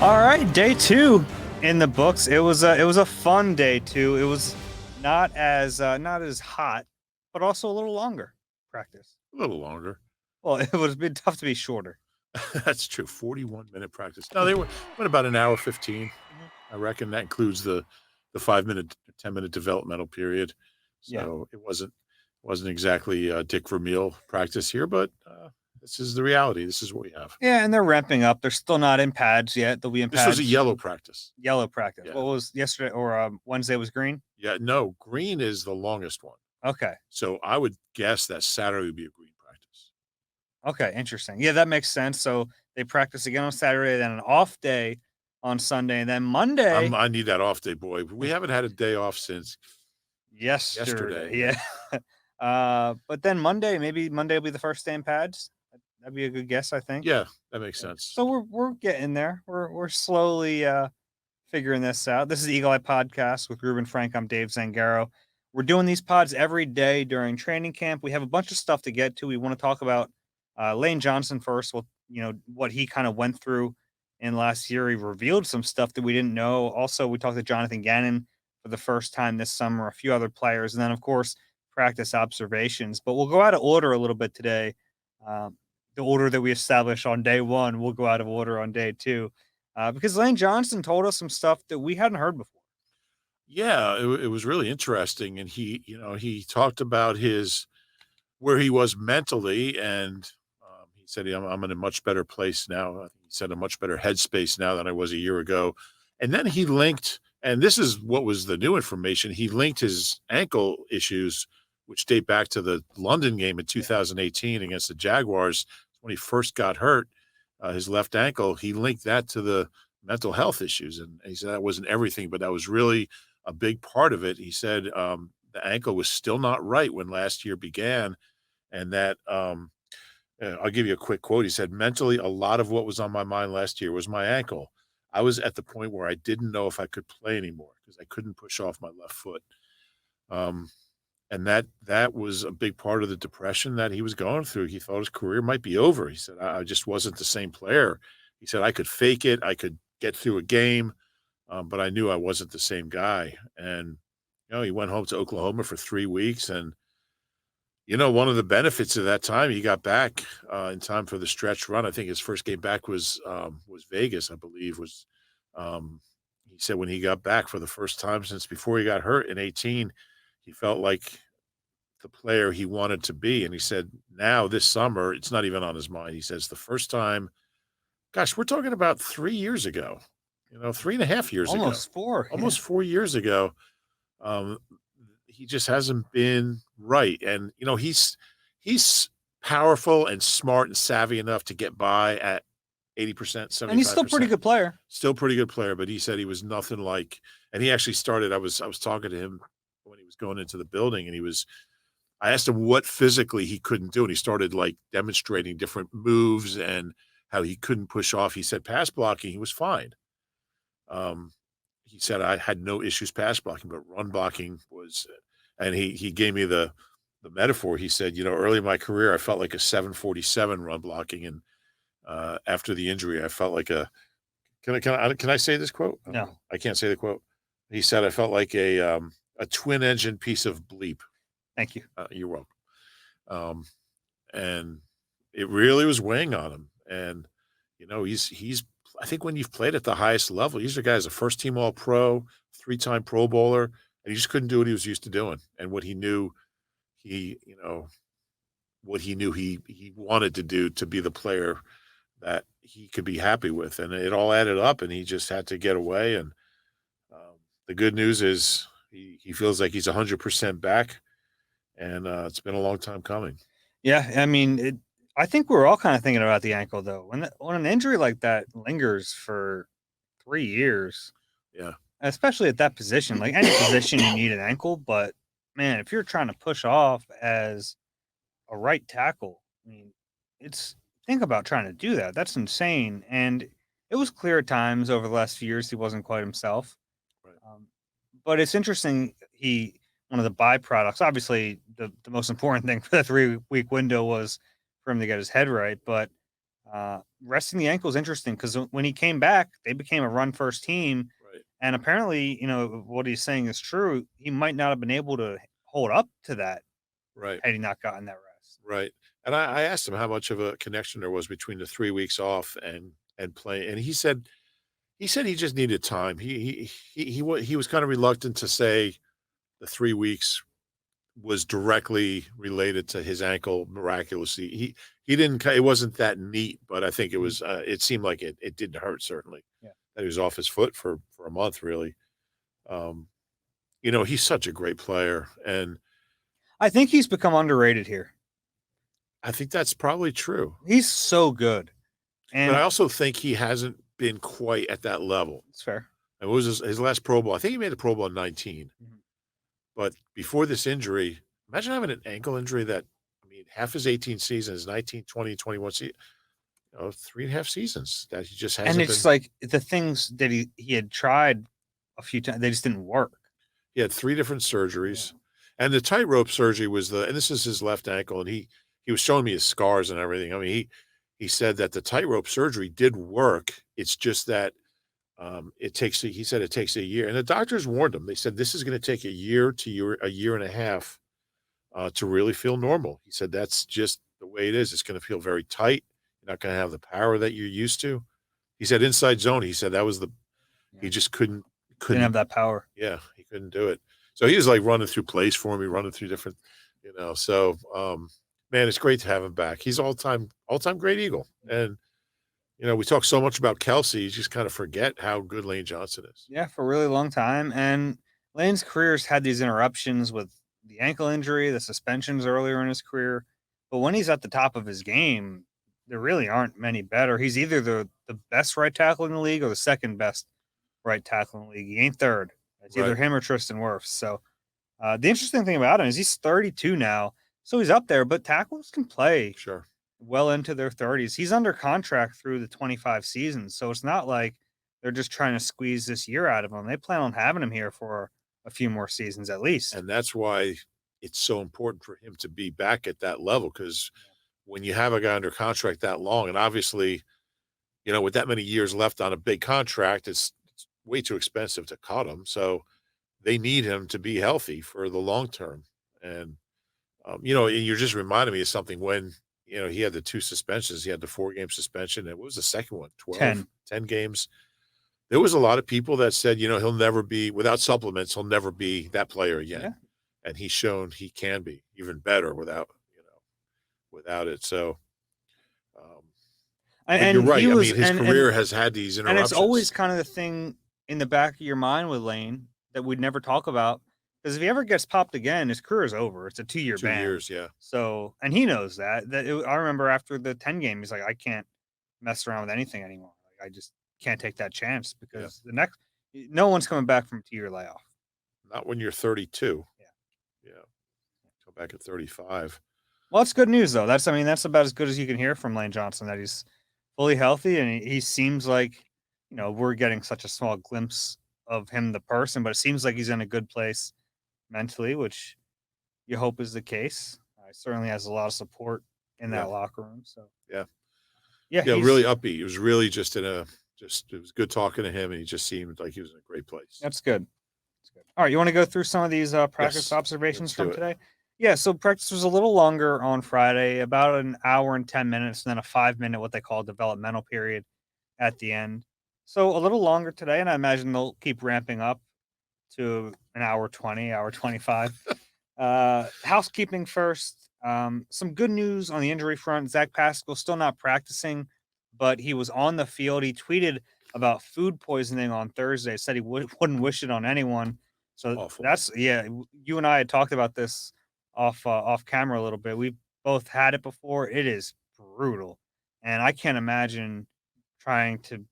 All right, day 2 in the books. It was a fun day 2. It was not as hot, but also a little longer practice. A little longer. Well, it would have been tough to be shorter. That's true. 41-minute practice. No, they went about an hour 15. Mhm. I reckon that includes the 5-minute, 10-minute developmental period. Yeah. So it wasn't exactly Dick Vermeil practice here, but this is the reality. This is what we have. Yeah, and they're ramping up. They're still not in pads yet. They'll be in This was a pads. yellow practice. Yellow practice. Yeah. What was yesterday or Wednesday was green? Yeah. No, green is the longest one. Okay. So I would guess that Saturday would be a green practice. Okay, interesting. Yeah, that makes sense. So they practice again on Saturday, then an off day on Sunday, and then Monday. I need that off day, boy. We haven't had a day off since Yesterday, yesterday. yeah. But then Monday, maybe Monday will be the first day in pads. That'd be a good guess, I think. Yeah, that makes Yeah. sense. So we're getting there. We're slowly figuring this out. This is the Eagle Eye Podcast with Reuben Frank. I'm Dave Zangaro. We're doing these pods every day during training camp. We have a bunch of stuff to get to. We want to talk about Lane Johnson first. Well, what he kind of went through in last year. He revealed some stuff that we didn't know. Also, we talked to Jonathan Gannon for the first time this summer, a few other players, and then of course practice observations. But we'll go out of order a little bit today. The order that we established on day 1 will go out of order on day 2 because Lane Johnson told us some stuff that we hadn't heard before. Yeah, it was really interesting, and he talked about his where he was mentally, and he said, I'm in a much better place now." I think he said, "A much better headspace now than I was a year ago," and then he linked, and this is what was the new information. He linked his ankle issues, which date back to the London game in 2018 against the Jaguars when he first got hurt, his left ankle. He linked that to the mental health issues, and he said that wasn't everything, but that was really a big part of it. He said the ankle was still not right when last year began, and that I'll give you a quick quote. He said, "Mentally, a lot of what was on my mind last year was my ankle. I was at the point where I didn't know if I could play anymore because I couldn't push off my left foot." Um, and that was a big part of the depression that he was going through. He thought his career might be over. He said, I just wasn't the same player. He said, I could fake it. I could get through a game, but I knew I wasn't the same guy. And, he went home to Oklahoma for 3 weeks. And, one of the benefits of that time, he got back in time for the stretch run. I think his first game back was Vegas, I believe, he said when he got back for the first time since before he got hurt in 18, he felt like the player he wanted to be. And he said, now this summer, it's not even on his mind. He says the first time, gosh, we're talking about 3 years ago, 3.5 years ago, Almost 4. almost 4 years ago. Um, he just hasn't been right. And, he's powerful and smart and savvy enough to get by at 80%, 75%. And he's still a pretty good player. Still pretty good player, but he said he was nothing like, and he actually started, I was talking to him when he was going into the building, and I asked him what physically he couldn't do, and he started like demonstrating different moves and how he couldn't push off. He said pass blocking, he was fine. He said I had no issues pass blocking, but run blocking was, and he gave me the metaphor. He said, early in my career, I felt like a 747 run blocking, and after the injury, I felt like a. Can I say this quote? No. I can't say the quote. He said I felt like a twin engine piece of bleep. Thank you. You're welcome. And it really was weighing on him. And he's. I think when you've played at the highest level, these are guys a first team All Pro, 3-time Pro Bowler, and he just couldn't do what he was used to doing, and what he knew he wanted to do to be the player that he could be happy with, and it all added up, and he just had to get away. And the good news is he feels like he's 100% back, and it's been a long time coming. Yeah, I mean, I think we're all kind of thinking about the ankle though. When an injury like that lingers for 3 years, Yeah, especially at that position, like any position you need an ankle, but man, if you're trying to push off as a right tackle, I mean, think about trying to do that. That's insane. And it was clear at times over the last few years he wasn't quite himself. right. But it's interesting. One of the byproducts, obviously, the most important thing for the 3-week window was for him to get his head right. But resting the ankle is interesting because when he came back, they became a run first team. Right. And apparently, what he's saying is true. He might not have been able to hold up to that Right. had he not gotten that rest. Right. And I asked him how much of a connection there was between the 3 weeks off and play, and he said he just needed time. He was kind of reluctant to say the 3 weeks was directly related to his ankle miraculously. He didn't it wasn't that neat, but I think Mhm. it seemed like it didn't hurt certainly. Yeah. That he was off his foot for a month really. Um, he's such a great player, and I think he's become underrated here. I think that's probably true. He's so good. But And I also think he hasn't been quite at that level. it's fair. It was his last Pro Bowl. I think he made a Pro Bowl in 19. Mhm. But before this injury, imagine having an ankle injury that, I mean, half his 18 seasons, 19, 20, 21, 3.5 seasons that he just And hasn't it's been. like the things that he had tried a few times, they just didn't work. He had 3 different Yeah. surgeries. And the tightrope surgery was and this is his left ankle. And he was showing me his scars and everything. I mean, he said that the tightrope surgery did work. It's just that he said it takes a year. And the doctors warned him. They said, this is going to take a year and a half to really feel normal. He said, that's just the way it is. It's going to feel very tight. You're not going to have the power that you're used to. He said, inside zone. He said that was he Yeah. just Didn't have couldn't, that power. yeah, he couldn't do it. So he was like running through plays for me, running through different, so, man, it's great to have him back. He's all-time great Eagle. And, we talk so much about Kelce, you just kind of forget how good Lane Johnson is. Yeah, for a really long time. And Lane's career's had these interruptions with the ankle injury, the suspensions earlier in his career. But when he's at the top of his game, there really aren't many better. He's either the best right tackle in the league or the second best right tackle in the league. He ain't third. It's either Right. him or Tristan Wirfs. So the interesting thing about him is he's 32 now. So he's up there, but tackles can play Sure. well into their 30s. He's under contract through the 25 seasons. So it's not like they're just trying to squeeze this year out of him. They plan on having him here for a few more seasons at least. And that's why it's so important for him to be back at that level, because when you have a guy under contract that long, and obviously, with that many years left on a big contract, it's way too expensive to cut him. So they need him to be healthy for the long term. And, and you're just reminding me of something when, he had the 2 suspensions. He had the 4-game suspension. And what was the second one? 10. 10 games. There was a lot of people that said, he'll never be, without supplements, he'll never be that player again. Yeah. And he's shown he can be even better without it. So, but you're And right. he I was mean, his career has had these and it's always interruptions. kind of the thing in the back of your mind with Lane that we'd never talk about. Because if he ever gets popped again, his career is over. It's a 2-year 2 ban. years, yeah. So, and he knows that. I remember after the 10 game, he's like, I can't mess around with anything anymore. Like, I just can't take that chance Yeah. because no one's coming back from a 2-year layoff. Not when you're 32. Yeah. Yeah. Go back at 35. Well, it's good news though. That's about as good as you can hear from Lane Johnson that he's fully healthy and he seems like, we're getting such a small glimpse of him, the person, but it seems like he's in a good place mentally, which you hope is the case. He certainly has a lot of support in Yeah. that locker room. So Yeah. yeah, Yeah, really upbeat. It was really just it was good talking to him, and he just seemed like he was in a great place. that's good. That's good. All right, you want to go through some of these practice Yes. observations Let's from do it. today? Yeah, so practice was a little longer on Friday, about an hour and 10 minutes, and then a 5-minute what they call developmental period at the end. So a little longer today, and I imagine they'll keep ramping up to an hour 20, hour 25. Housekeeping first. Some good news on the injury front. Zach Pascal still not practicing, but he was on the field. He tweeted about food poisoning on Thursday, said he wouldn't wish it on anyone. So Awful. that's, yeah, you and I had talked about this off camera a little bit. We both had it before. It is brutal. And I can't imagine trying to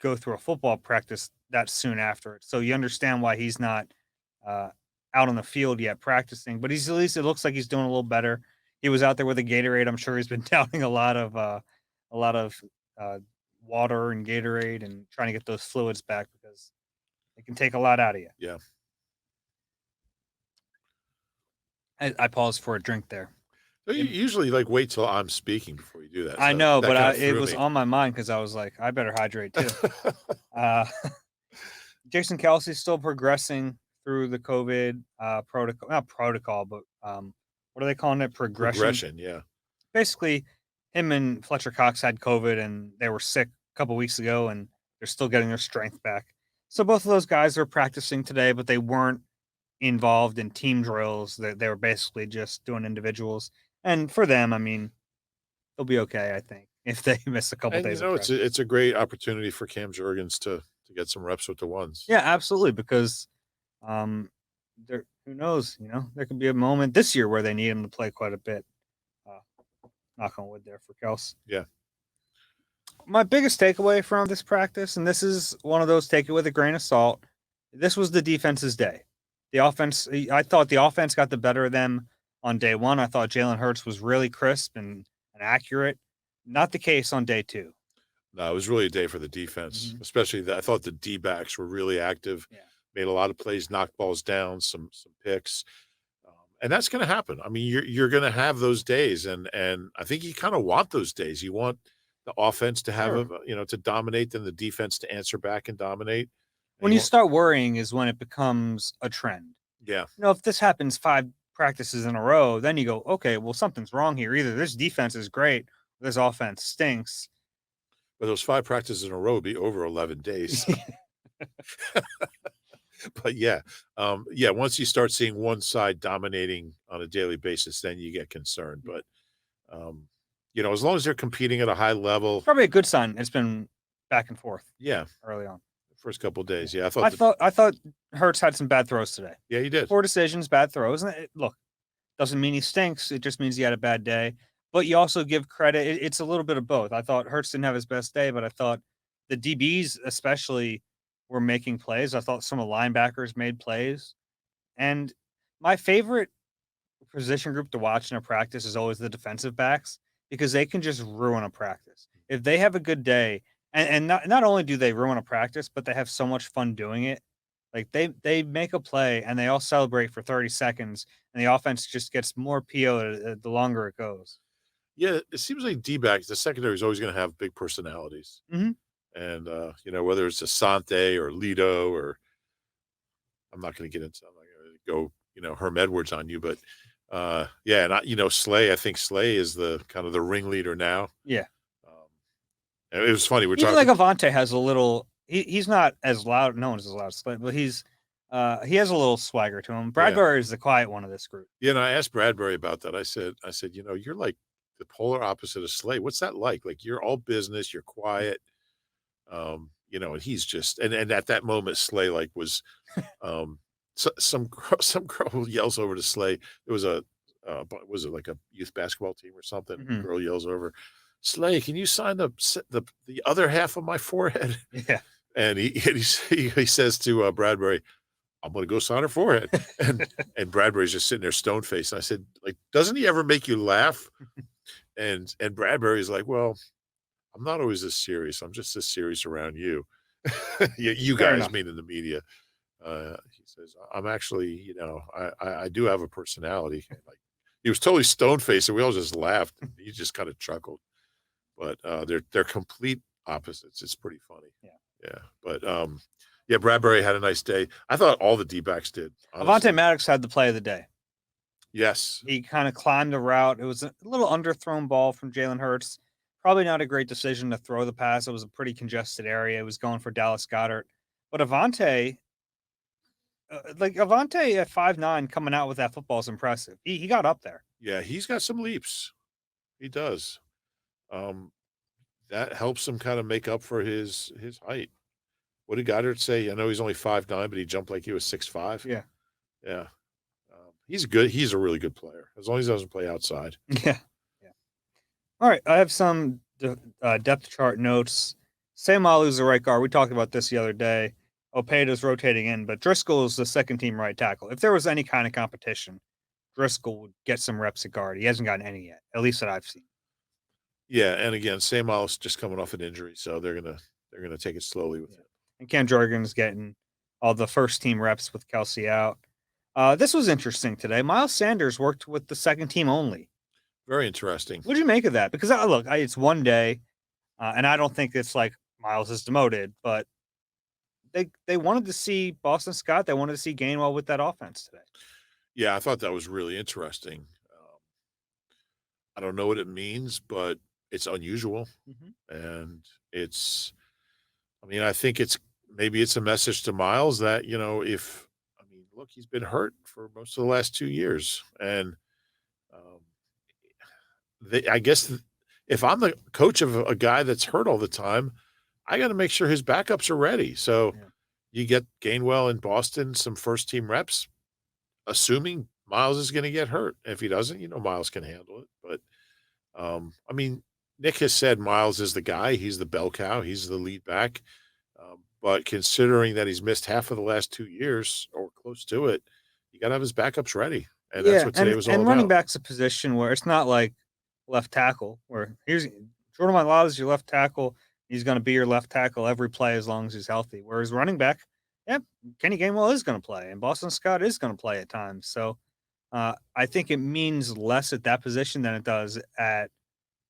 go through a football practice that soon after it. So you understand why he's not uh, out on the field yet practicing, but he's at least it looks like he's doing a little better. He was out there with a Gatorade. I'm sure he's been downing a lot of uh, water and Gatorade and trying to get those fluids back because it can take a lot out of you. Yeah. I paused for a drink there. So you usually like wait till I'm speaking before you do that. I So know, that but kind of it threw was me. on my mind because I was like, I better hydrate too. Uh, Jason Kelsey's still progressing through the COVID protocol, not protocol, but what are they calling it? Progression. Progression, yeah. Basically, him and Fletcher Cox had COVID and they were sick a couple weeks ago, and they're still getting their strength back. So both of those guys are practicing today, but they weren't involved in team drills. They were basically just doing individuals. And for them, I mean, they'll be okay, I think, if they miss a couple And days of it's practice. a great opportunity for Cam Jurgens to get some reps with the ones. Yeah, absolutely. Because there, who knows? There could be a moment this year where they need him to play quite a bit. Uh, Knock on wood there for Kels. Yeah. My biggest takeaway from this practice, and this is one of those take it with a grain of salt. This was the defense's day. The offense, I thought the offense got the better of them on day one. I thought Jalen Hurts was really crisp and accurate. Not the case on day two. No, it was really a day for the defense, Mhm. especially I thought the D backs were really active, Yeah. made a lot of plays, knocked balls down, some picks. And that's going to happen. I mean, you're going to have those days, and I think you kind of want those days. You want the offense to have Sure. to dominate, then the defense to answer back and dominate. And When you you want, start worrying is when it becomes a trend. yeah, If this happens 5 practices in a row, then you go, okay, well, something's wrong here. Either this defense is great, or this offense stinks. but those 5 practices in a row would be over 11 days. But yeah. Once you start seeing one side dominating on a daily basis, then you get concerned. But um, as long as they're competing at a high level, Probably a good sign. It's been back and forth yeah, early on. first couple of Yeah. days, yeah, I thought I that, thought I thought Hurts had some bad throws today. yeah, you did, Poor decisions, bad throws. And look, doesn't mean he stinks. It just means he had a bad day. But you also give credit. It's a little bit of both. I thought Hurts didn't have his best day, but I thought the DBs especially were making plays. I thought some of the linebackers made plays. And my favorite position group to watch in a practice is always the defensive backs because they can just ruin a practice. If they have a good day, and not only do they ruin a practice, but they have so much fun doing it. Like they make a play and they all celebrate for 30 seconds, and the offense just gets more PO the longer it goes. yeah. It seems like D backs, the secondary is always going to have big personalities, Hmm. and whether it's Asante or Lido or I'm not going to get into, I'm not going to go Herm Edwards on you, but yeah, and Slay. I think Slay is the kind of the ringleader now. Yeah, Um, and it was funny. We're even like talking. Avante has a little. He's not as loud. No one's as loud as Slay, but he has a little swagger to him. Yeah. Bradbury is the quiet one of this group. Yeah, and I asked Bradbury about that. I said, you're like the polar opposite of Slay. What's that like? Like you're all business, you're quiet. And he's just and at that moment, Slay like was some some girl yells over to Slay. It was was it like a youth basketball team or something? Hmm. Girl yells over, Slay, can you sign the other half of my forehead? Yeah. And he says to Bradbury, I'm going to go sign her forehead. And Bradbury's just sitting there stone faced. I said, like, doesn't he ever make you laugh? And Bradbury's like, well, I'm not always this serious. I'm just this serious around you. You Fair guys enough. mean in the media. He says, I'm actually, I do have a personality. And like he was totally stone faced and we all just laughed. He just kind of chuckled. But they're complete opposites. It's pretty funny. Yeah. Yeah. But yeah, Bradbury had a nice day. I thought all the D-backs did, honestly. Avante Maddox had the play of the day. Yes. He kind of climbed the route. It was a little underthrown ball from Jalen Hurts. Probably not a great decision to throw the pass. It was a pretty congested area. It was going for Dallas Goddard. But Avante, like Avante at 5'9", coming out with that football is impressive. He got up there. Yeah, he's got some leaps. He does. Um, that helps him kind of make up for his height. What did Goddard say? I know he's only 5'9", but he jumped like he was 6'5". Yeah. Yeah. He's good. He's a really good player as long as he doesn't play outside. Yeah. Yeah. All right. I have some depth chart notes. Sam Alu's the right guard. We talked about this the other day. Opeda's rotating in, but Driscoll is the second team right tackle. If there was any kind of competition, Driscoll would get some reps at guard. He hasn't gotten any yet, at least that I've seen. Yeah, and again, Sam Allis just coming off an injury, so they're gonna take it slowly with him. And Cam Jorgen's getting all the first team reps with Kelce out. This was interesting today. Miles Sanders worked with the second team only. Very interesting. What'd you make of that? Because look, it's one day, and I don't think it's like Miles is demoted, but they wanted to see Boston Scott. They wanted to see Gainwell with that offense today. Yeah, I thought that was really interesting. I don't know what it means, but it's unusual, Mhm. and it's. I mean, I think maybe it's a message to Miles that if I mean, look, he's been hurt for most of the last 2 years, and um, I guess if I'm the coach of a guy that's hurt all the time, I got to make sure his backups are ready. So Yeah. you get Gainwell in Boston some first team reps, assuming Miles is going to get hurt. If he doesn't, Miles can handle it. But I mean, Nick has said Miles is the guy. He's the bell cow. He's the lead back. But considering that he's missed half of the last 2 years or close to it, you got to have his backups ready. And that's Yeah, what today was all and running about. back's a position where it's not like left tackle, where here's Jordan Mailata is your left tackle. He's going to be your left tackle every play as long as he's healthy. Whereas running back, yeah, Kenny Gainwell is going to play, and Boston Scott is going to play at times. So I think it means less at that position than it does at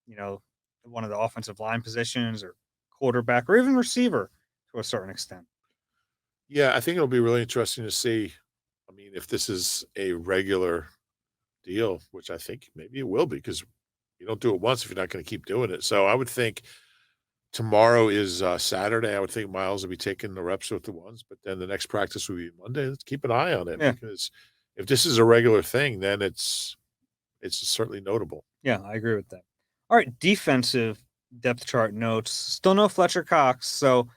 you know one of the offensive line positions or quarterback or even receiver to a certain extent. Yeah, I think it'll be really interesting to see. I mean, if this is a regular deal, which I think maybe it will be, because you don't do it once if you're not going to keep doing it. So I would think tomorrow is Saturday. I would think Miles will be taking the reps with the ones, but then the next practice will be Monday. Let's keep an eye on it, Yeah, because if this is a regular thing, then it's certainly notable. yeah, I agree with that. All right, defensive depth chart notes. Still no Fletcher Cox, so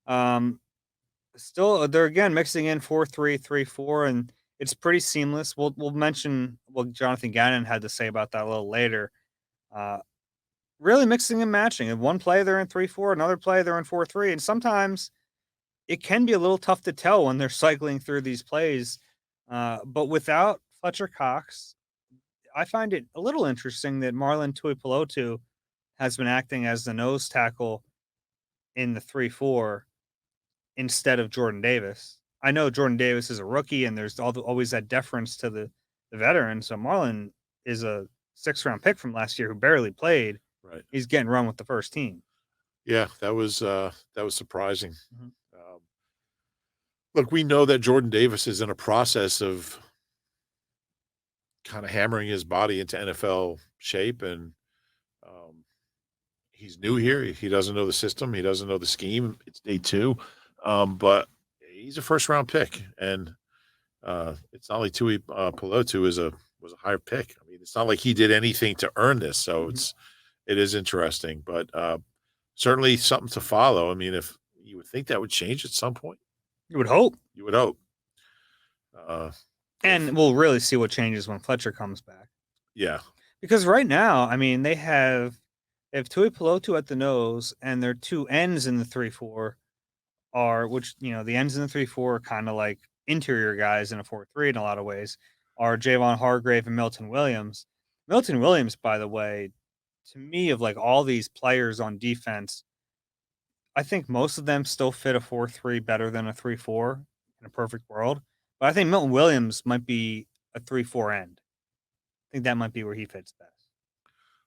um, still they're again mixing in 4-3-3-4, and it's pretty seamless. We'll mention what Jonathan Gannon had to say about that a little later. Uh, really mixing and matching. In one play they're in 3-4, another play they're in 4-3, and sometimes it can be a little tough to tell when they're cycling through these plays. But without Fletcher Cox, I find it a little interesting that Marlon Tuipulotu has been acting as the nose tackle in the 3-4 instead of Jordan Davis. I know Jordan Davis is a rookie and there's always that deference to the veteran. So Marlon is a 6th round pick from last year who barely played. Right. He's getting run with the first team. Yeah, that was surprising. Mhm. Um, look, we know that Jordan Davis is in a process of kind of hammering his body into NFL shape, and um, he's new here. He doesn't know the system. He doesn't know the scheme. It's day two, but he's a first round pick, and it's not like Tui Pelotu was a higher pick. I mean, it's not like he did anything to earn this. So Mhm. it is interesting, but certainly something to follow. I mean, if you would think that would change at some point, You would hope. you would hope. Uh, if And we'll really see what changes when Fletcher comes back. yeah, Because right now, I mean, they have Tui Pelotu at the nose and their two ends in the 3-4 are which the ends in the 3-4 are kind of like interior guys in a 4-3 in a lot of ways are Javon Hargrave and Milton Williams. Milton Williams, by the way, to me of like all these players on defense, I think most of them still fit a 4-3 better than a 3-4 in a perfect world. But I think Milton Williams might be a 3-4 end. I think that might be where he fits best.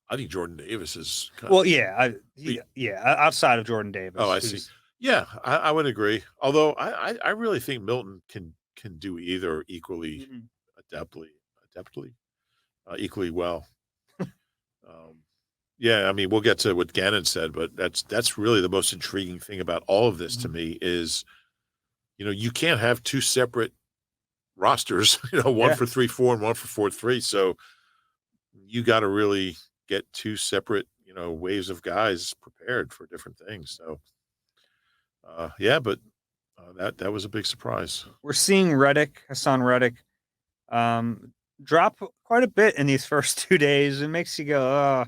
I think Jordan Davis is kind Well, yeah, of. outside of Jordan Oh, Davis, I see. who's Yeah, I would agree. Although I really think Milton can do either equally Mhm. adeptly, adeptly, equally well. Um, yeah, I mean, we'll get to what Gannon said, but that's really the most intriguing thing about all of this to Mhm. me is, you can't have two separate rosters, one Yeah. for 3-4 and one for 4-3. So you got to really get two separate, waves of guys prepared for different things. So, yeah, but that was a big surprise. We're seeing Hassan Reddick, um, drop quite a bit in these first 2 days. It makes you go, "Oh,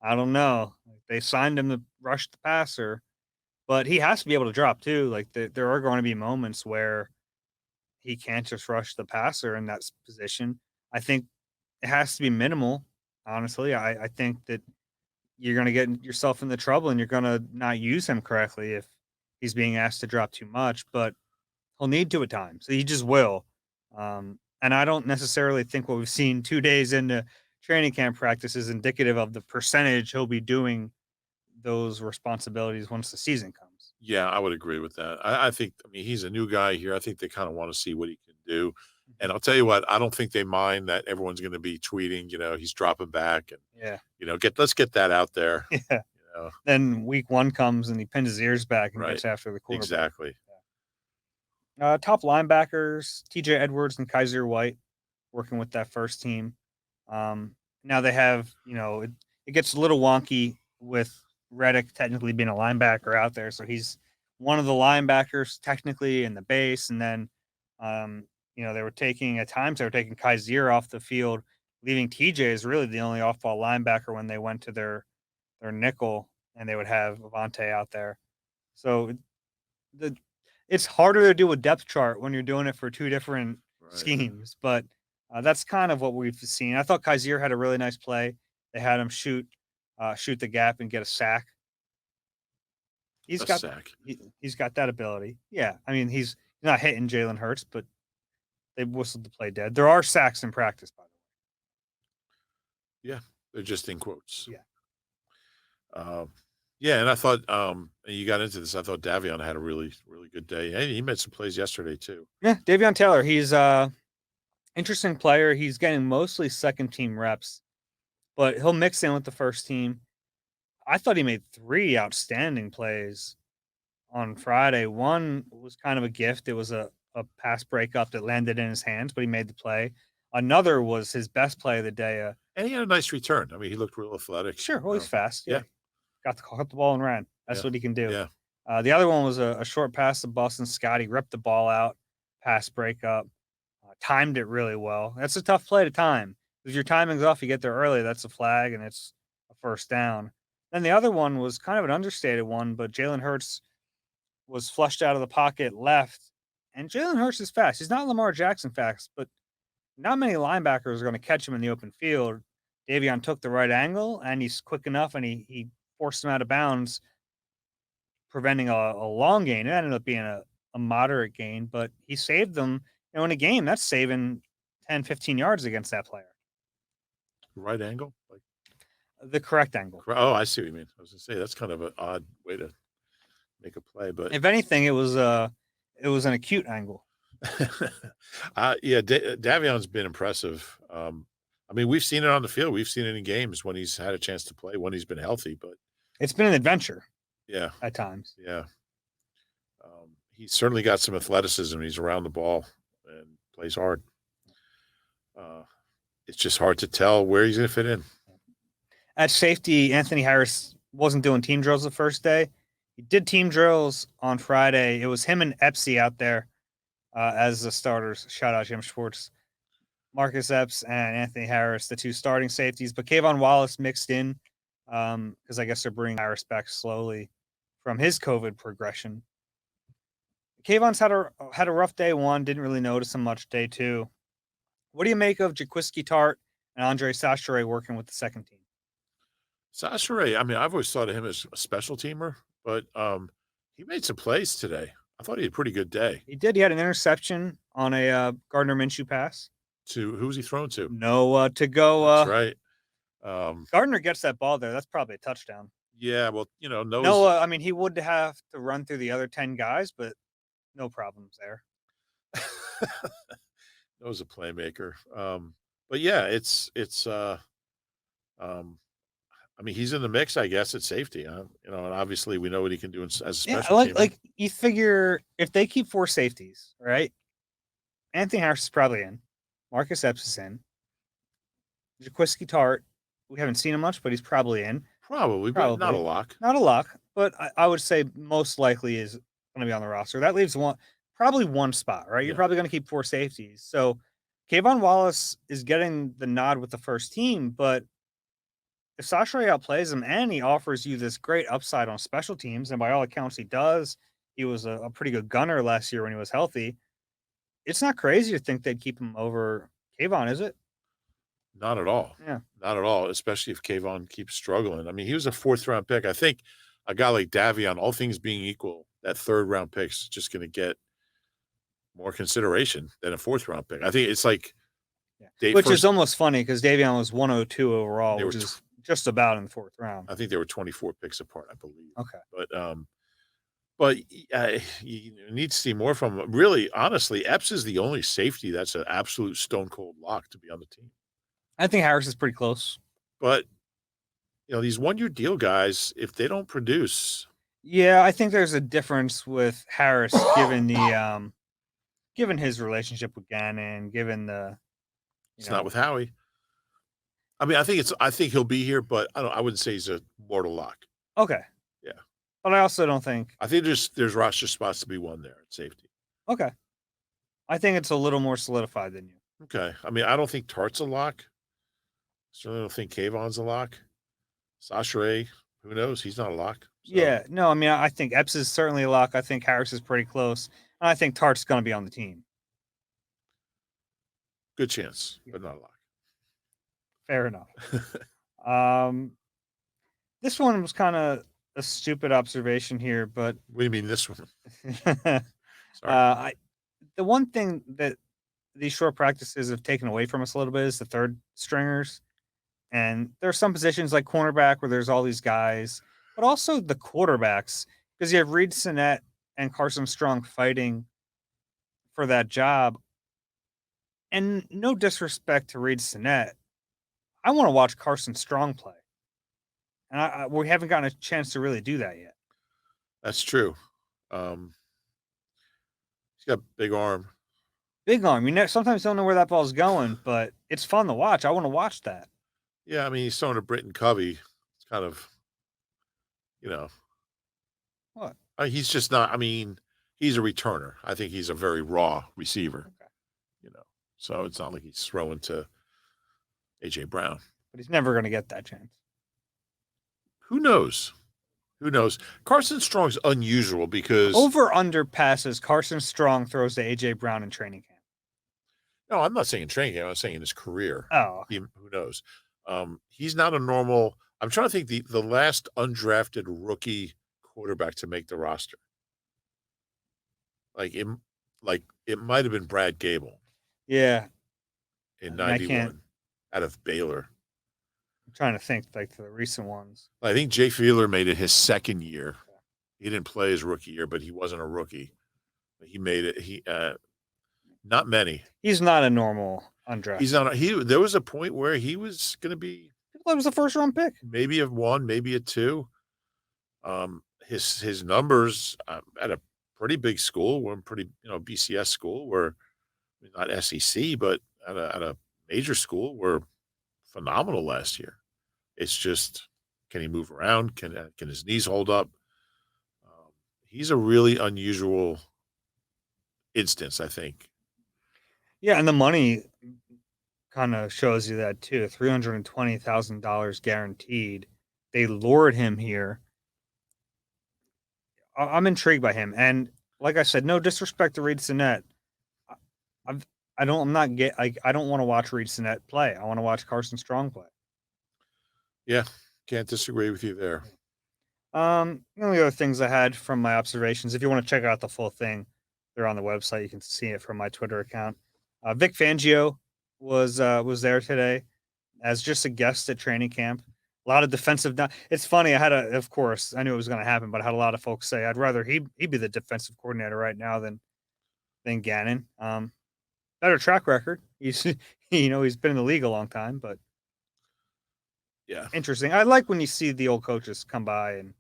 I don't know." Like, they signed him to rush the passer, but he has to be able to drop too. Like, there are gonna be moments where he can't just rush the passer in that position. I think it has to be minimal, honestly. I think that you're gonna get yourself into trouble and you're gonna not use him correctly if he's being asked to drop too much, but he'll need to at times. He just will. And I don't necessarily think what we've seen 2 days into training camp practice is indicative of the percentage he'll be doing those responsibilities once the season comes. Yeah, I would agree with that. I think, I mean, he's a new guy here. I think they kind of want to see what he can do. And Mhm. I'll tell you what, I don't think they mind that everyone's going to be tweeting, he's dropping back and, Yeah. let's get that out there. Yeah. You know, Then week one comes and he pins his ears back and right. gets after the quarterback. Exactly. Top linebackers, TJ Edwards and Kaiser White working with that first team. Now they have, it gets a little wonky with Reddick technically being a linebacker out there. So he's one of the linebackers technically in the base. And then, they were taking at times, they were taking Kaiser off the field, leaving TJ as really the only off ball linebacker when they went to their nickel and they would have Avante out there. So the it's harder to do a depth chart when you're doing it for two different Right. schemes, but that's kind of what we've seen. I thought Kaiser had a really nice play. They had him shoot the gap and get a sack. He's A got sack. he's got that ability. Yeah, I mean he's not hitting Jalen Hurts, but they whistled the play dead. There are sacks in practice, by Yeah. They're just in quotes. the way. Um, yeah. And I thought, and you got into this, I thought Davion had a really, really good day. Hey, he made some plays yesterday too. Yeah, Davion Taylor. He's interesting player. He's getting mostly second team reps, but he'll mix in with the first team. I thought he made three outstanding plays on Friday. One was kind of a gift. It was a pass breakup that landed in his hands, but he made the play. Another was his best play of the day. And he had a nice return. I mean, he looked real athletic. Sure, well, he's fast. Yeah. Yeah, caught the ball and ran. That's Yeah. what he can do. Yeah. The other one was a short pass to Boston Scott. He ripped the ball out, pass breakup, timed it really well. That's a tough play to time. If your timing's off, you get there early. That's a flag, and it's a first down. Then the other one was kind of an understated one, but Jalen Hurts was flushed out of the pocket left, and Jalen Hurts is fast. He's not Lamar Jackson fast, but not many linebackers are going to catch him in the open field. Davion took the right angle, and he's quick enough, and he forced him out of bounds, preventing a long gain. It ended up being a moderate gain, but he saved them. In a game, that's saving 10, 15 yards against that player. Right angle. Like, The correct angle. oh, I see what you mean. I was gonna say that's kind of an odd way to make a play, but If anything, it was an acute angle. yeah, Davion's been impressive. I mean, we've seen it on the field. We've seen it in games when he's had a chance to play, when he's been healthy. But It's been an adventure yeah, at times. yeah, he's certainly got some athleticism. He's around the ball and plays hard. Uh, it's just hard to tell where he's going to fit in. At safety, Anthony Harris wasn't doing team drills the first day. He did team drills on Friday. It was him and Epsy out there as the starters. Shout out Jim Schwartz, Marcus Epps, and Anthony Harris, the two starting safeties. But Kayvon Wallace mixed in because I guess they're bringing Harris back slowly from his COVID progression. Kayvon's had a rough day one. Didn't really notice him much day two. What do you make of Jaquiski Tart and Andre Sachere working with the second team? Sachere, I mean, I've always thought of him as a special teamer, but he made some plays today. I thought he had a pretty good day. He did. He had an interception on a Gardner Minshew pass. To who was he thrown to? No, to go. That's right. Gardner gets that ball there. That's probably a touchdown. Yeah, well, No, I mean he would have to run through the other 10 guys, but no problems there. Noah's a playmaker. But yeah, I mean, he's in the mix, I guess, at safety. And obviously we know what he can do as a special teamer. Like you figure if they keep four safeties, right? Anthony Harris is probably in. Marcus Epps is in. Jaquiski Tart, we haven't seen him much, but he's probably in. Probably, but not a lock. Not a lock, but I would say most likely is going to be on the roster. That leaves probably one spot, right? You're probably going to keep four safeties. So Kayvon Wallace is getting the nod with the first team, but if Sachere outplays him and he offers you this great upside on special teams, and by all accounts he does, he was a pretty good gunner last year when he was healthy. It's not crazy to think they'd keep him over Kayvon, is it? Not at all. Yeah. Not at all, especially if Kayvon keeps struggling. I mean, he was a fourth-round pick. I think a guy like Davion, all things being equal, that third-round pick's just going to get more consideration than a fourth-round pick. I think it's like Yeah. Which is almost funny because Davion was 102 overall, which is just about in the 4th round. I think they were 24 picks apart, I believe. Okay. But you need to see more from him. Really, honestly, Epps is the only safety that's an absolute stone cold lock to be on the team. I think Harris is pretty close. But these 1-year deal guys, if they don't produce, yeah, I think there's a difference with Harris given the given his relationship with Gannon, given the it's not with Howie. I mean, I think he'll be here, but I wouldn't say he's a mortal lock. Okay. Yeah. But I also don't think. I think there's roster spots to be won there at safety. Okay. I think it's a little more solidified than you. Okay. I mean, I don't think Tart's a lock. Certainly don't think Kayvon's a lock. Sasha, who knows? He's not a lock. So. Yeah. No, I mean, I think Epps is certainly a lock. I think Harris is pretty close. And I think Tart's going to be on the team. Good chance, but not a lock. Fair enough. This one was kind of a stupid observation here, but what do you mean this one? Sorry. The one thing that these short practices have taken away from us a little bit is the third stringers, and there are some positions like cornerback where there's all these guys, but also the quarterbacks, because you have Reed Sinnett and Carson Strong fighting for that job. And no disrespect to Reed Sinnett, I want to watch Carson Strong play. And we haven't gotten a chance to really do that yet. That's true. He's got a big arm. Big arm. You sometimes don't know where that ball's going, but it's fun to watch. I want to watch that. Yeah, I mean, he's throwing to Britton Covey. It's kind of, What? He's just not. I mean, he's a returner. I think he's a very raw receiver. Okay. So it's not like he's throwing to A.J. Brown. But he's never going to get that chance. Who knows? Carson Strong's unusual because over/under passes Carson Strong throws to A.J. Brown in training camp. No, I'm not saying in training camp. I'm saying in his career. Oh, okay. Who knows? He's not a normal. I'm trying to think the last undrafted rookie quarterback to make the roster. Like it might have been Brad Gable. Yeah. In 91 out of Baylor. I'm trying to think like the recent ones. I think Jay Fiedler made it his second year. He didn't play his rookie year, but he wasn't a rookie. He made it. Not many. He's not a normal undrafted. He's not. There was a point where he was going to be. It was a 1st-round pick. Maybe a 1, maybe a 2. His numbers at a pretty big school, we're pretty BCS school, were not SEC, but at a major school, were phenomenal last year. It's just, can he move around? Can his knees hold up? He's a really unusual instance, I think. Yeah, and the money kind of shows you that too. $320,000 guaranteed. They lured him here. I'm intrigued by him, and like I said, no disrespect to Reed Sinnett. I don't want to watch Reed Sinnett play. I want to watch Carson Strong play. Yeah, can't disagree with you there. The only other things I had from my observations, if you want to check out the full thing, they're on the website. You can see it from my Twitter account. Vic Fangio was there today as just a guest at training camp. A lot of defensive. It's funny. Of course, I knew it was going to happen, but I had a lot of folks say I'd rather he be the defensive coordinator right now than Gannon. Better track record. He's he's been in the league a long time, but yeah, interesting. I like when you see the old coaches come by. And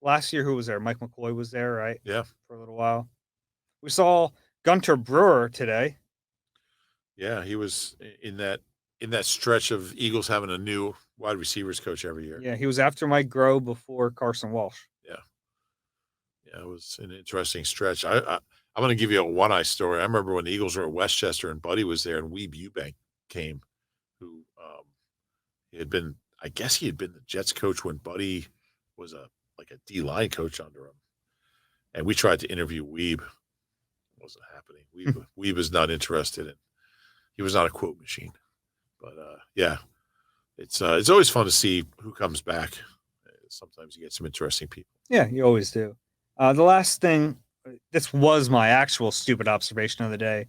last year, who was there? Mike McCoy was there, right? Yeah, for a little while. We saw Gunter Brewer today. Yeah, he was in that stretch of Eagles having a new wide receivers coach every year. Yeah, he was after Mike Groh before Carson Walsh. Yeah, it was an interesting stretch. I'm going to give you a one-eye story. I remember when the Eagles were at Westchester and Buddy was there, and Weeb Eubank came, who he had been the Jets coach when Buddy was a D-line coach under him. And we tried to interview Weeb. It wasn't happening. Weeb is not interested in. He was not a quote machine. But yeah, it's always fun to see who comes back. Sometimes you get some interesting people. Yeah, you always do. The last thing, this was my actual stupid observation of the day.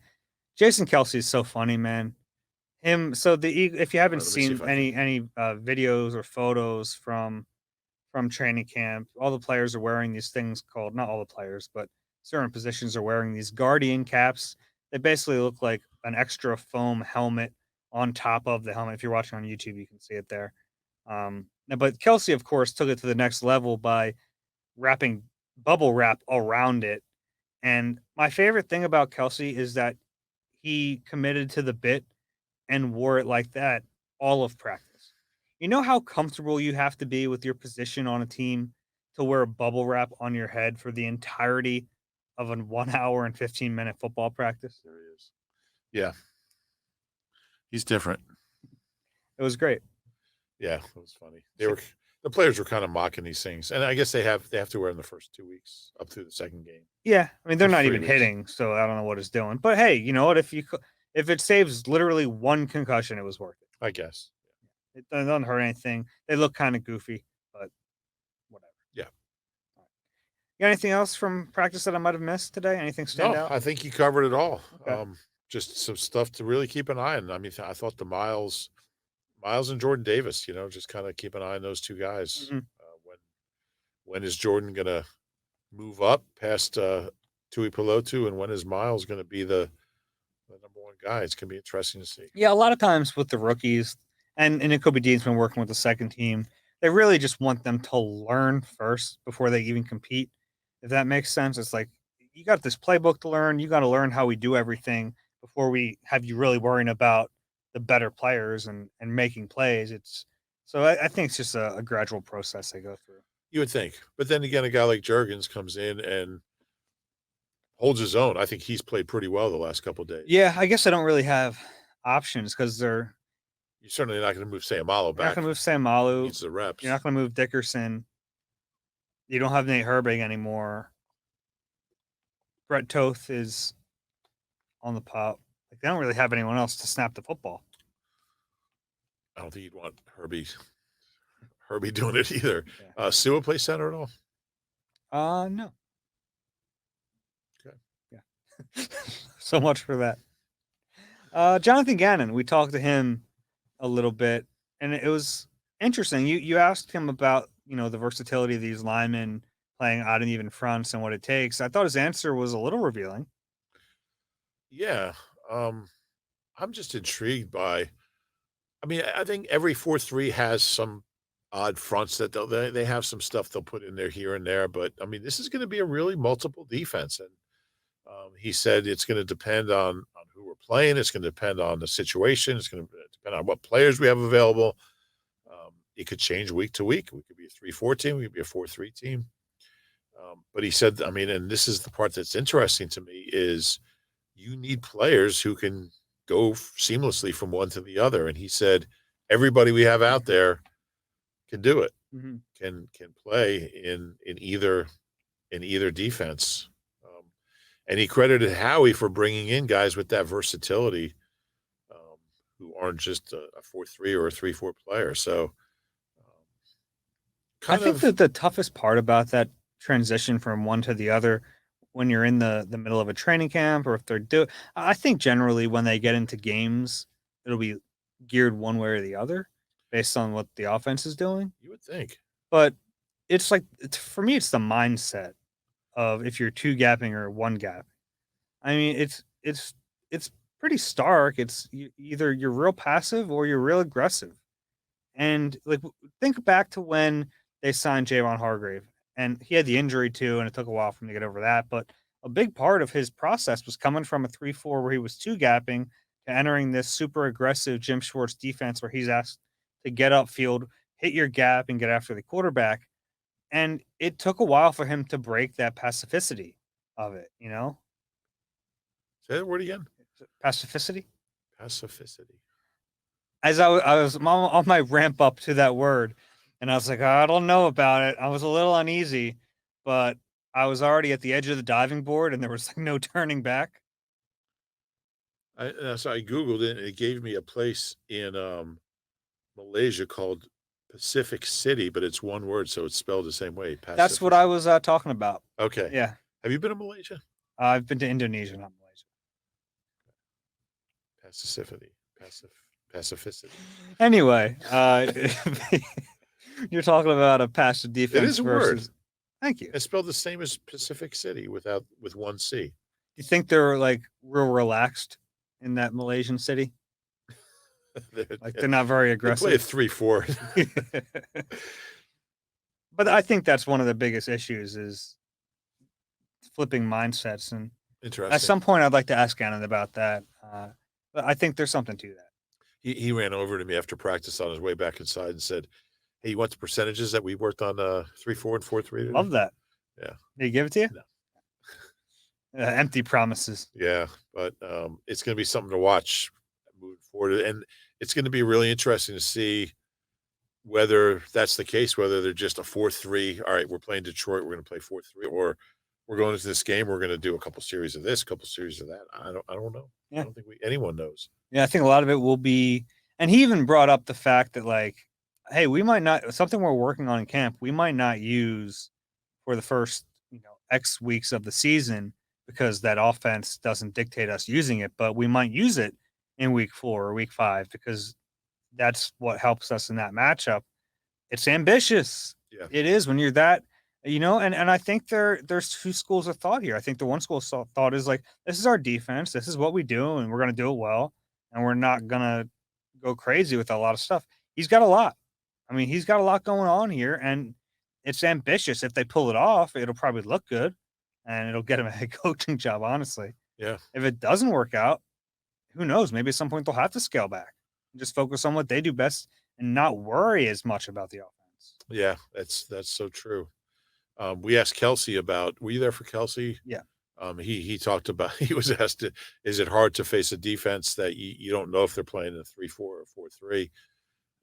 Jason Kelce is so funny, man. him. So if you haven't Let me see seen if I can. any videos or photos from training camp, all the players are wearing these things called, not all the players, but certain positions are wearing these guardian caps. They basically look like an extra foam helmet on top of the helmet. If you're watching on YouTube, you can see it there. But Kelsey, of course, took it to the next level by wrapping bubble wrap around it. And my favorite thing about Kelsey is that he committed to the bit and wore it like that all of practice. You know how comfortable you have to be with your position on a team to wear a bubble wrap on your head for the entirety of a 1 hour and 15-minute football practice? There he is. Yeah, he's different. It was great. Yeah, it was funny. The players were kind of mocking these things, and I guess they have to wear them the first 2 weeks up through the second game. Yeah, I mean they're Or not 3 even weeks. hitting, so I don't know what it's doing. But hey, you know what? If it saves literally one concussion, it was worth it. I guess. It doesn't hurt anything. They look kind of goofy, but whatever. Yeah. You got anything else from practice that I might have missed today? Anything stand No, out? I think you covered it all. Okay. Just some stuff to really keep an eye on. I mean, I thought the Miles and Jordan Davis, just kind of keep an eye on those two guys. Mhm. When is Jordan gonna move up past Tui Pelotu, and when is Miles gonna be the number one guy? It's gonna be interesting to see. Yeah, a lot of times with the rookies, and Kobe Dean's been working with the second team, they really just want them to learn first before they even compete. If that makes sense, it's like you got this playbook to learn. You got to learn how we do everything before we have you really worrying about the better players and making plays. It's so I think it's just a gradual process they go through. You would think, but then again, a guy like Jurgens comes in and holds his own. I think he's played pretty well the last couple of days. Yeah, I guess I don't really have options because You're certainly not going to move Sayamalo you're not back. going to move Sam He Malu. needs the You're reps. not going to move Dickerson. You don't have Nate Herbig anymore. Brett Toth is on the pop. Like they don't really have anyone else to snap the football. I don't think you'd want Herbie doing it either. Yeah. Sua play center at all? No. Okay. Yeah. So much for that. Jonathan Gannon, we talked to him a little bit, and it was interesting. You asked him about the versatility of these linemen playing odd and even fronts and what it takes. I thought his answer was a little revealing. Yeah. I'm just intrigued by. I mean, I think every 4-3 has some odd fronts that they have some stuff they'll put in there here and there. But I mean, this is going to be a really multiple defense, and he said it's going to depend on who we're playing. It's going to depend on the situation. It's going to depend on what players we have available. It could change week to week. We could be a 3-4 team. We could be a 4-3 team. But he said, I mean, and this is the part that's interesting to me is you need players who can go seamlessly from one to the other. And he said, everybody we have out there can do it, Mm-hmm. can play in either defense. And he credited Howie for bringing in guys with that versatility, who aren't just a 4-3 or a 3-4 player. So, I think that the toughest part about that transition from one to the other when you're in the middle of a training camp or if I think generally when they get into games, it'll be geared one way or the other based on what the offense is doing. you would think. But it's like for me, it's the mindset of if you're two gapping or one gap. I mean, it's pretty stark. Either you're real passive or you're real aggressive. And like think back to when they signed Javon Hargrave, and he had the injury too, and it took a while for him to get over that. But a big part of his process was coming from a 3-4 where he was two gapping to entering this super aggressive Jim Schwartz defense where he's asked to get upfield, hit your gap, and get after the quarterback. And it took a while for him to break that pacificity of it. Say that word again. Pacificity. Pacificity. As I was on my ramp up to that word, and I was like, I don't know about it. I was a little uneasy, but I was already at the edge of the diving board, and there was like no turning back. So I Googled it, and it gave me a place in Malaysia called Pacific City, but it's one word, so it's spelled the same way. That's what I was talking about. Okay. Yeah. Have you been to Malaysia? I've been to Indonesia, not Malaysia. Pacificity. Pacific. Pacificity. Anyway, you're talking about a passive It defense is a versus. word. Thank you. It's spelled the same as Pacific City with one C. You think they're like real relaxed in that Malaysian city? Like they're not very They play a aggressive. 3-4. But I think that's one of the biggest issues is flipping mindsets. And Interesting. at some point, I'd like to ask Gannon about that. But I think there's something to that. He ran over to me after practice on his way back inside and said, "Hey, you want the percentages that we worked on 3-4 and 4-3 today?" Love that. Yeah. Did he give it to you? No. Empty promises. Yeah, but it's going to be something to watch moving forward, and it's going to be really interesting to see whether that's the case, whether they're just a 4-3. All right, we're playing Detroit, we're going to play 4-3, or we're going into this game, we're going to do a couple series of this, a couple series of that. I don't know. Yeah. I don't think anyone knows. Yeah, I think a lot of it will be, and he even brought up the fact that like, hey, we might not something we're working on in camp, we might not use for the first X weeks of the season because that offense doesn't dictate us using it, but we might use it in week 4 or week 5 because that's what helps us in that matchup. It's ambitious. Yeah. It is when you're that, and I think there's two schools of thought here. I think the one school of thought is like, this is our defense, this is what we do, and we're going to do it well, and we're not going to go crazy with a lot of stuff. He's got a lot. I mean, he's got a lot going on here, and it's ambitious. If they pull it off, it'll probably look good, and it'll get him a head coaching job, honestly. Yeah. If it doesn't work out, who knows? Maybe at some point they'll have to scale back and just focus on what they do best and not worry as much about the offense. Yeah, that's so true. We asked Kelce about, were you there for Kelce? Yeah. He talked about, he was asked, is it hard to face a defense that you don't know if they're playing a 3-4 or 4-3?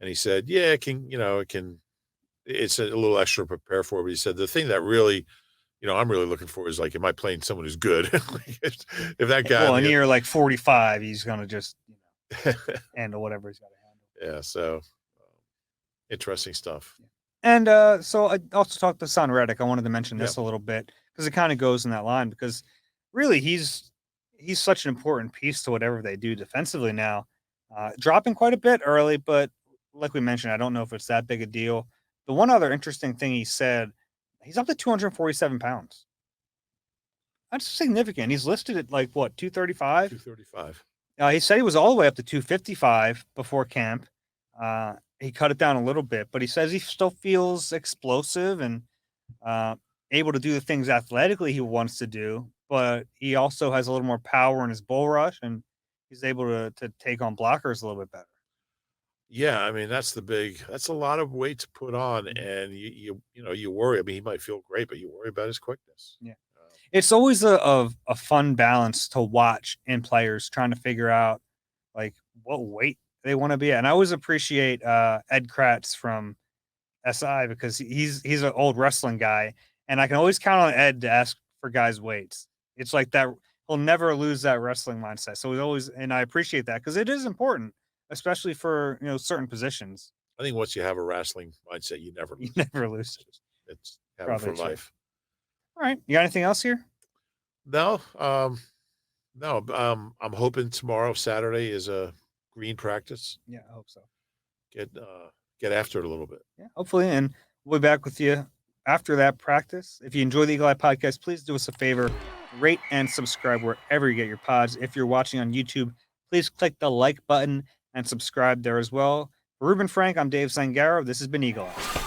And he said, yeah, it can, it's a little extra to prepare for. But he said, the thing that really, I'm really looking for is like, am I playing someone who's good? if that guy. Well, in year like 45, he's going to just handle whatever he's got to handle. Yeah. So interesting stuff. Yeah. And so I also talked to son Reddick. I wanted to mention this a little bit because it kind of goes in that line because really he's such an important piece to whatever they do defensively now. Dropping quite a bit early, but like we mentioned, I don't know if it's that big a deal. The one other interesting thing he said, he's up to 247 pounds. That's significant. He's listed at like what, 235? 235. He said he was all the way up to 255 before camp. He cut it down a little bit, but he says he still feels explosive and able to do the things athletically he wants to do, but he also has a little more power in his bull rush, and he's able to take on blockers a little bit better. Yeah, I mean, that's a lot of weight to put on, and you worry. I mean, he might feel great, but you worry about his quickness. Yeah. It's always a fun balance to watch in players trying to figure out like what weight they want to be at. And I always appreciate Ed Kratz from SI because he's an old wrestling guy, and I can always count on Ed to ask for guys' weights. It's like that he'll never lose that wrestling mindset. So he's always, and I appreciate that because it is important, especially for certain positions. I think once you have a wrestling mindset, you never lose. You never lose. It's habit for life. All right, you got anything else here? No, no. I'm hoping tomorrow, Saturday, is a green practice. Yeah, I hope so. Get after it a little bit. Yeah, hopefully, and we'll be back with you after that practice. If you enjoy the Eagle Eye Podcast, please do us a favor, rate and subscribe wherever you get your pods. If you're watching on YouTube, please click the like button and subscribe there as well. For Reuben Frank, I'm Dave Zangaro. This has been Eagle Eye.